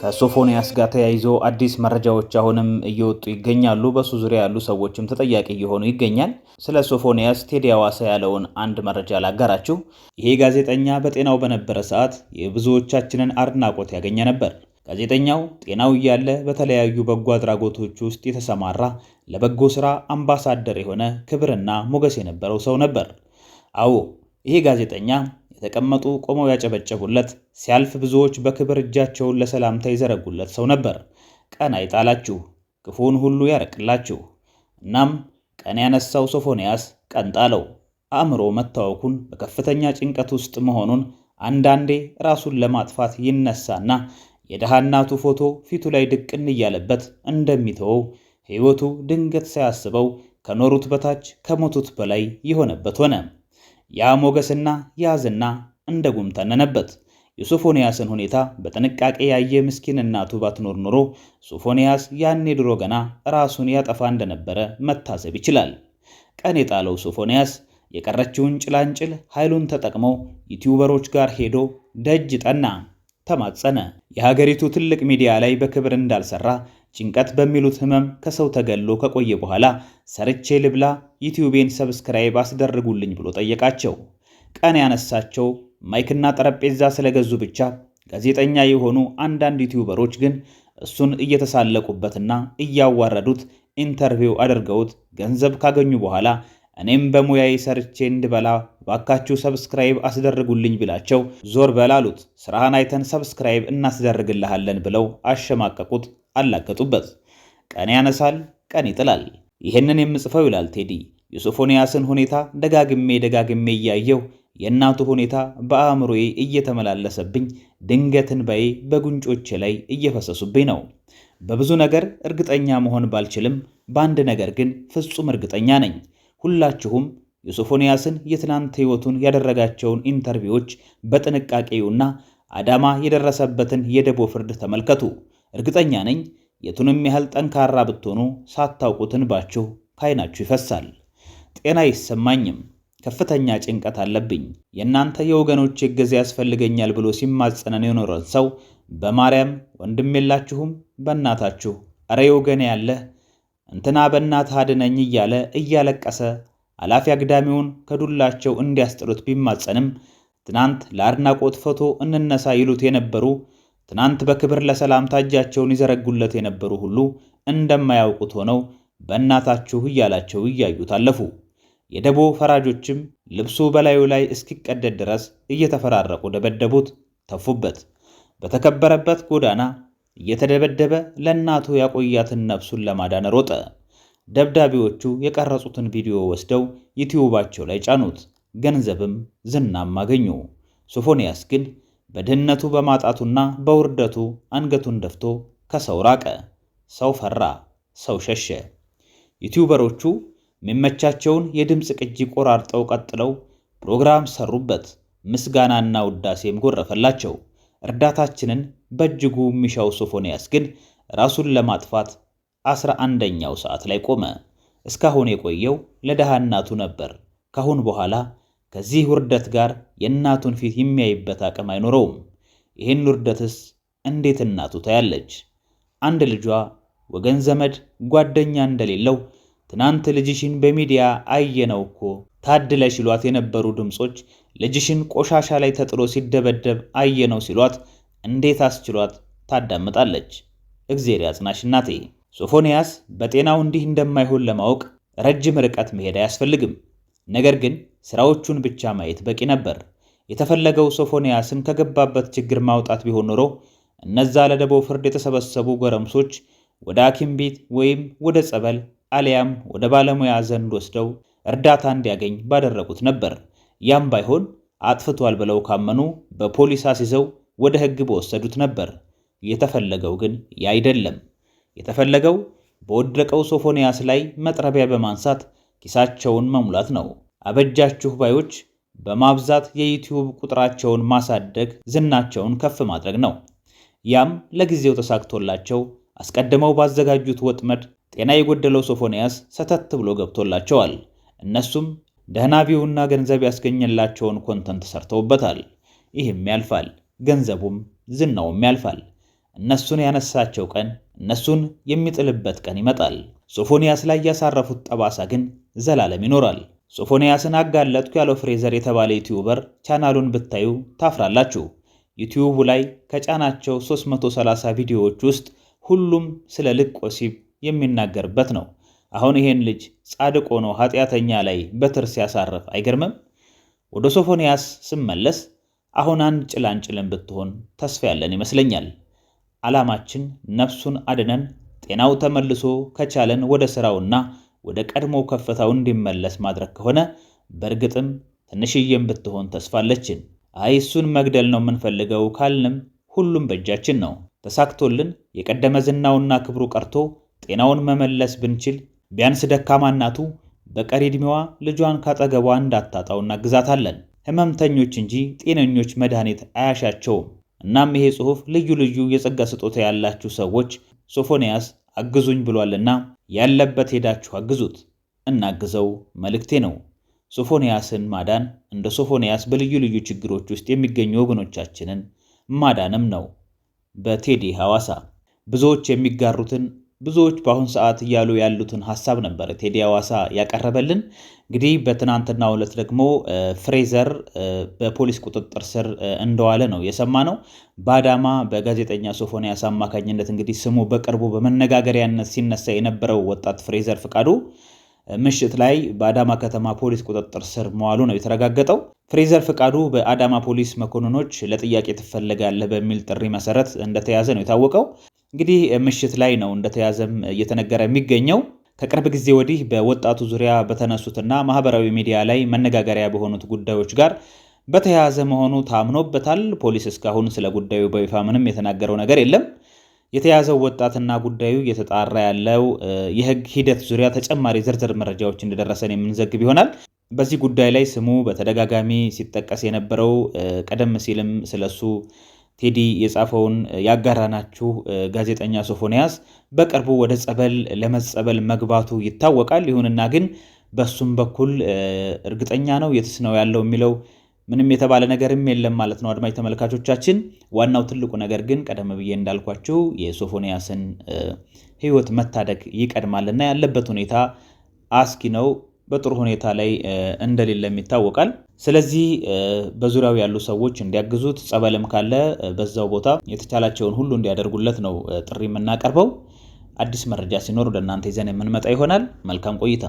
ከሶፎንያስ ጋር ተያይዞ አዲስ መረጃዎች አሁንም እየወጡ ይገኛሉ። በሱ ዙሪያ ያሉ ሰዎችም ተጠያቂ እየሆኑ ይገኛል። ስለ ሶፎንያስ ቴዲ አዋሳ ያለውን አንድ መረጃ ላጋራችሁ። ይሄ ጋዜጠኛ በጤናው በነበረ ሰዓት የብዙዎቻችንን አድናቆት ያገኘ ነበር። ጋዜጠኛው ጤናው እያለ በተለያዩ በጎ አድራጎቶች ውስጥ የተሰማራ ለበጎ ስራ አምባሳደር የሆነ ክብርና ሞገስ የነበረው ሰው ነበር። አዎ ይሄ ጋዜጠኛ የተቀመጡ ቆመው ያጨበጨቡለት፣ ሲያልፍ ብዙዎች በክብር እጃቸውን ለሰላምታ ይዘረጉለት ሰው ነበር። ቀን አይጣላችሁ፣ ክፉን ሁሉ ያረቅላችሁ። እናም ቀን ያነሳው ሶፎንያስ ቀን ጣለው። አእምሮ መታወኩን፣ በከፍተኛ ጭንቀት ውስጥ መሆኑን፣ አንዳንዴ ራሱን ለማጥፋት ይነሳና የደሃ እናቱ ፎቶ ፊቱ ላይ ድቅን እያለበት እንደሚተወው ሕይወቱ ድንገት ሳያስበው ከኖሩት በታች ከሞቱት በላይ የሆነበት ሆነ። ያ ሞገስና ያ ዝና እንደ ጉም ተነነበት። የሶፎንያስን ሁኔታ በጥንቃቄ ያየ ምስኪን እናቱ ባትኖር ኖሮ ሶፎንያስ ያኔ ድሮ ገና ራሱን ያጠፋ እንደነበረ መታዘብ ይችላል። ቀን የጣለው ሶፎንያስ የቀረችውን ጭላንጭል ኃይሉን ተጠቅሞ ዩቲዩበሮች ጋር ሄዶ ደጅ ጠና፣ ተማጸነ። የሀገሪቱ ትልቅ ሚዲያ ላይ በክብር እንዳልሰራ ጭንቀት በሚሉት ህመም ከሰው ተገሎ ከቆየ በኋላ ሰርቼ ልብላ፣ ዩቲዩቤን ሰብስክራይብ አስደርጉልኝ ብሎ ጠየቃቸው። ቀን ያነሳቸው ማይክና ጠረጴዛ ስለገዙ ብቻ ጋዜጠኛ የሆኑ አንዳንድ ዩቲዩበሮች ግን እሱን እየተሳለቁበትና እያዋረዱት ኢንተርቪው አድርገውት ገንዘብ ካገኙ በኋላ እኔም በሙያዬ ሰርቼ እንድበላ ባካችሁ ሰብስክራይብ አስደርጉልኝ ብላቸው ዞር በላሉት። ስራህን አይተን ሰብስክራይብ እናስደርግልሃለን ብለው አሸማቀቁት፣ አላገጡበት። ቀን ያነሳል፣ ቀን ይጥላል። ይህንን የምጽፈው ይላል ቴዲ፣ የሶፎንያስን ሁኔታ ደጋግሜ እያየው የእናቱ ሁኔታ በአእምሮዬ እየተመላለሰብኝ ድንገት እንባዬ በጉንጮቼ ላይ እየፈሰሱብኝ ነው። በብዙ ነገር እርግጠኛ መሆን ባልችልም በአንድ ነገር ግን ፍጹም እርግጠኛ ነኝ። ሁላችሁም የሶፎንያስን የትናንት ሕይወቱን ያደረጋቸውን ኢንተርቪዎች በጥንቃቄውና አዳማ የደረሰበትን የደቦ ፍርድ ተመልከቱ። እርግጠኛ ነኝ የቱንም ያህል ጠንካራ ብትሆኑ ሳታውቁት እንባችሁ ከዓይናችሁ ይፈሳል። ጤና አይሰማኝም፣ ከፍተኛ ጭንቀት አለብኝ፣ የእናንተ የወገኖች እገዛ ያስፈልገኛል ብሎ ሲማጸነን የኖረን ሰው በማርያም ወንድም የላችሁም? በእናታችሁ አረ ወገኔ ያለ እንትና በእናትህ አድነኝ እያለ እያለቀሰ አላፊ አግዳሚውን ከዱላቸው እንዲያስጥሉት ቢማጸንም ትናንት ለአድናቆት ፎቶ እንነሳ ይሉት የነበሩ፣ ትናንት በክብር ለሰላምታ እጃቸውን ይዘረጉለት የነበሩ ሁሉ እንደማያውቁት ሆነው በእናታችሁ እያላቸው እያዩት አለፉ። የደቦ ፈራጆችም ልብሱ በላዩ ላይ እስኪቀደድ ድረስ እየተፈራረቁ ደበደቡት፣ ተፉበት። በተከበረበት ጎዳና እየተደበደበ ለእናቱ ያቆያትን ነፍሱን ለማዳን ሮጠ። ደብዳቤዎቹ የቀረጹትን ቪዲዮ ወስደው ዩቲዩባቸው ላይ ጫኑት። ገንዘብም ዝናም አገኙ። ሶፎንያስ ግን በድህነቱ በማጣቱና በውርደቱ አንገቱን ደፍቶ ከሰው ራቀ። ሰው ፈራ፣ ሰው ሸሸ። ዩቲዩበሮቹ የሚመቻቸውን የድምፅ ቅጂ ቆራርጠው ቀጥለው ፕሮግራም ሰሩበት። ምስጋናና ውዳሴም ጎረፈላቸው። እርዳታችንን በእጅጉ የሚሻው ሶፎንያስ ግን ራሱን ለማጥፋት 11ኛው ሰዓት ላይ ቆመ። እስካሁን የቆየው ለደሃ እናቱ ነበር። ካሁን በኋላ ከዚህ ውርደት ጋር የእናቱን ፊት የሚያይበት አቅም አይኖረውም። ይህን ውርደትስ እንዴት እናቱ ታያለች? አንድ ልጇ ወገን ዘመድ ጓደኛ እንደሌለው ትናንት ልጅሽን በሚዲያ አየነው እኮ ታድለሽ ይሏት የነበሩ ድምጾች ልጅሽን ቆሻሻ ላይ ተጥሎ ሲደበደብ አየነው ሲሏት እንዴት አስችሏት ታዳምጣለች? እግዜር ያጽናሽ እናቴ። ሶፎንያስ በጤናው እንዲህ እንደማይሆን ለማወቅ ረጅም ርቀት መሄድ አያስፈልግም። ነገር ግን ስራዎቹን ብቻ ማየት በቂ ነበር። የተፈለገው ሶፎንያስን ከገባበት ችግር ማውጣት ቢሆን ኖሮ እነዛ ለደቦ ፍርድ የተሰበሰቡ ጎረምሶች ወደ ሐኪም ቤት ወይም ወደ ጸበል አሊያም ወደ ባለሙያ ዘንድ ወስደው እርዳታ እንዲያገኝ ባደረጉት ነበር። ያም ባይሆን አጥፍቷል ብለው ካመኑ በፖሊስ አስይዘው ወደ ሕግ በወሰዱት ነበር። የተፈለገው ግን ያ አይደለም። የተፈለገው በወደቀው ሶፎንያስ ላይ መጥረቢያ በማንሳት ኪሳቸውን መሙላት ነው። አበጃችሁ ባዮች በማብዛት የዩቲዩብ ቁጥራቸውን ማሳደግ፣ ዝናቸውን ከፍ ማድረግ ነው። ያም ለጊዜው ተሳክቶላቸው አስቀድመው ባዘጋጁት ወጥመድ ጤና የጎደለው ሶፎንያስ ሰተት ብሎ ገብቶላቸዋል። እነሱም ደህና ቪውና ገንዘብ ያስገኘላቸውን ኮንተንት ሰርተውበታል። ይህም ያልፋል፣ ገንዘቡም ዝናውም ያልፋል። እነሱን ያነሳቸው ቀን፣ እነሱን የሚጥልበት ቀን ይመጣል። ሶፎንያስ ላይ ያሳረፉት ጠባሳ ግን ዘላለም ይኖራል። ሶፎንያስን አጋለጥኩ ያለው ፍሬዘር የተባለ ዩቲዩበር ቻናሉን ብታዩ ታፍራላችሁ። ዩቲዩቡ ላይ ከጫናቸው 330 ቪዲዮዎች ውስጥ ሁሉም ስለ ልቅ ወሲብ የሚናገርበት ነው። አሁን ይሄን ልጅ ጻድቅ ሆኖ ኃጢአተኛ ላይ በትር ሲያሳርፍ አይገርምም? ወደ ሶፎንያስ ስመለስ አሁን አንድ ጭላንጭልን ብትሆን ተስፋ ያለን ይመስለኛል። ዓላማችን ነፍሱን አድነን ጤናው ተመልሶ ከቻለን ወደ ስራውና ወደ ቀድሞ ከፍታው እንዲመለስ ማድረግ ከሆነ በእርግጥም ትንሽዬም ብትሆን ተስፋለችን። አይ እሱን መግደል ነው የምንፈልገው ካልንም ሁሉም በእጃችን ነው። ተሳክቶልን የቀደመ ዝናውና ክብሩ ቀርቶ ጤናውን መመለስ ብንችል ቢያንስ ደካማ እናቱ በቀሪ ዕድሜዋ ልጇን ካጠገቧ እንዳታጣው እናግዛታለን። ህመምተኞች እንጂ ጤነኞች መድኃኒት አያሻቸውም። እናም ይሄ ጽሑፍ ልዩ ልዩ የጸጋ ስጦታ ያላችሁ ሰዎች ሶፎንያስ አግዙኝ ብሏልና ያለበት ሄዳችሁ አግዙት፣ እናግዘው መልእክቴ ነው። ሶፎንያስን ማዳን እንደ ሶፎንያስ በልዩ ልዩ ችግሮች ውስጥ የሚገኙ ወገኖቻችንን ማዳንም ነው። በቴዲ ሐዋሳ ብዙዎች የሚጋሩትን ብዙዎች በአሁን ሰዓት እያሉ ያሉትን ሐሳብ ነበር ቴዲ ሐዋሳ ያቀረበልን። እንግዲህ በትናንትናው ዕለት ደግሞ ፍሬዘር በፖሊስ ቁጥጥር ስር እንደዋለ ነው የሰማነው። በአዳማ በጋዜጠኛ ሶፎንያስ አማካኝነት እንግዲህ ስሙ በቅርቡ በመነጋገሪያነት ሲነሳ የነበረው ወጣት ፍሬዘር ፍቃዱ ምሽት ላይ በአዳማ ከተማ ፖሊስ ቁጥጥር ስር መዋሉ ነው የተረጋገጠው። ፍሬዘር ፍቃዱ በአዳማ ፖሊስ መኮንኖች ለጥያቄ ትፈለጋለህ በሚል ጥሪ መሰረት እንደተያዘ ነው የታወቀው። እንግዲህ ምሽት ላይ ነው እንደተያዘም እየተነገረ የሚገኘው። ከቅርብ ጊዜ ወዲህ በወጣቱ ዙሪያ በተነሱትና ማህበራዊ ሚዲያ ላይ መነጋገሪያ በሆኑት ጉዳዮች ጋር በተያያዘ መሆኑ ታምኖበታል። ፖሊስ እስካሁን ስለ ጉዳዩ በይፋ ምንም የተናገረው ነገር የለም። የተያዘው ወጣትና ጉዳዩ እየተጣራ ያለው የህግ ሂደት ዙሪያ ተጨማሪ ዝርዝር መረጃዎች እንደደረሰን የምንዘግብ ይሆናል። በዚህ ጉዳይ ላይ ስሙ በተደጋጋሚ ሲጠቀስ የነበረው ቀደም ሲልም ስለሱ ቴዲ የጻፈውን ያጋራናችሁ ጋዜጠኛ ሶፎንያስ በቅርቡ ወደ ጸበል ለመጸበል መግባቱ ይታወቃል። ይሁንና ግን በሱም በኩል እርግጠኛ ነው የትስ ነው ያለው የሚለው ምንም የተባለ ነገርም የለም ማለት ነው። አድማጭ ተመልካቾቻችን፣ ዋናው ትልቁ ነገር ግን ቀደም ብዬ እንዳልኳችሁ የሶፎንያስን ህይወት መታደግ ይቀድማልና ያለበት ሁኔታ አስኪ ነው። በጥሩ ሁኔታ ላይ እንደሌለም ይታወቃል። ስለዚህ በዙሪያው ያሉ ሰዎች እንዲያግዙት፣ ጸበልም ካለ በዛው ቦታ የተቻላቸውን ሁሉ እንዲያደርጉለት ነው ጥሪ የምናቀርበው። አዲስ መረጃ ሲኖር ወደ እናንተ ይዘን የምንመጣ ይሆናል። መልካም ቆይታ።